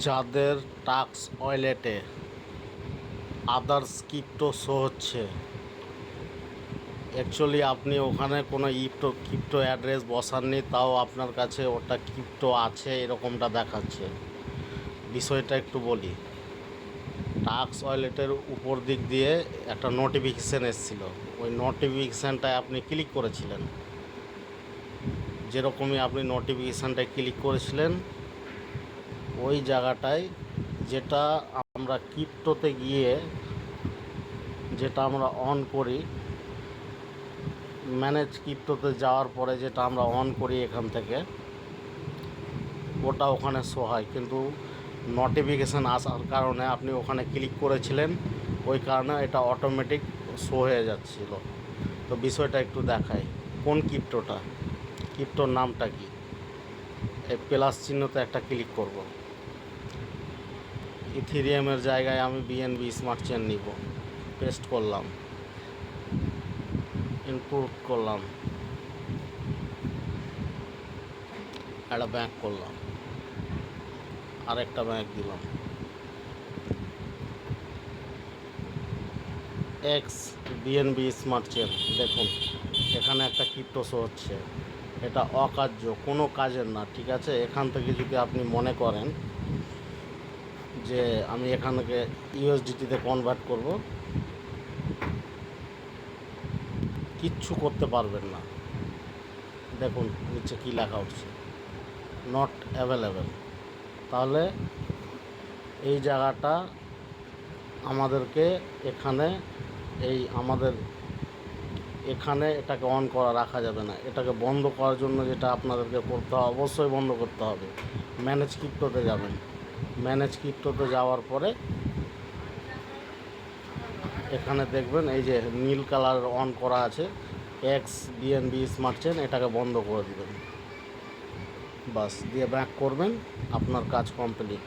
যাদের টাক্স ওয়ালেটে others crypto show হচ্ছে, অ্যাকচুয়ালি আপনি ওখানে কোনো ক্রিপ্টো অ্যাড্রেস বসাননি, তাও আপনার কাছে ওটা ক্রিপ্টো আছে এরকমটা দেখাচ্ছে। বিষয়টা একটু বলি। টাক্স ওয়ালেটের উপর দিক দিয়ে একটা নোটিফিকেশান এসেছিল, ওই নোটিফিকেশানটায় আপনি ক্লিক করেছিলেন। যেরকমই আপনি নোটিফিকেশানটায় ক্লিক করেছিলেন, ওই জায়গাটায় যেটা আমরা ক্রিপ্টোতে গিয়ে যেটা আমরা অন করি, ম্যানেজ ক্রিপ্টোতে যাওয়ার পরে যেটা আমরা অন করি এখান থেকে, ওটা ওখানে শো হয়, কিন্তু নোটিফিকেশান আসার কারণে আপনি ওখানে ক্লিক করেছিলেন, ওই কারণে এটা অটোমেটিক শো হয়ে যাচ্ছিল। তো বিষয়টা একটু দেখাই, কোন ক্রিপ্টোর নামটা কি। এই প্লাস চিহ্নতে একটা ক্লিক করব। ইথেরিয়ামের জায়গায় আমি বিএনবি স্মার্ট চেন নিব, পেস্ট করলাম, ইনপুট করলাম, একটা ব্যাঙ্ক করলাম, আরেকটা ব্যাঙ্ক দিলাম, এক্স বিএনবি স্মার্ট চেন। দেখুন এখানে একটা ক্রিপ্টো শো হচ্ছে, এটা অকার্য, কোনো কাজের না, ঠিক আছে। এখান থেকে যদি আপনি মনে করেন যে আমি এখান থেকে ইউএসডিটিতে কনভার্ট করব, কিচ্ছু করতে পারবেন না। দেখুন নিচে কী লেখা উঠছে, নট অ্যাভেলেবেল। তাহলে এই জায়গাটা আমাদেরকে এখানে এটাকে অন করা রাখা যাবে না। এটাকে বন্ধ করার জন্য যেটা আপনাদেরকে করতে হবে, অবশ্যই বন্ধ করতে হবে। ম্যানেজ ক্রিপ্টোতে যাবেন, ম্যানেজ ক্রিপ্টোতে যাওয়ার পরে এখানে দেখবেন এই যে নীল কালার অন করা আছে, এক্স বিএনবি স্মার্ট চেন, এটাকে বন্ধ করে দেবেন। বাস দিয়ে ব্যাক করবেন, আপনার কাজ কমপ্লিট।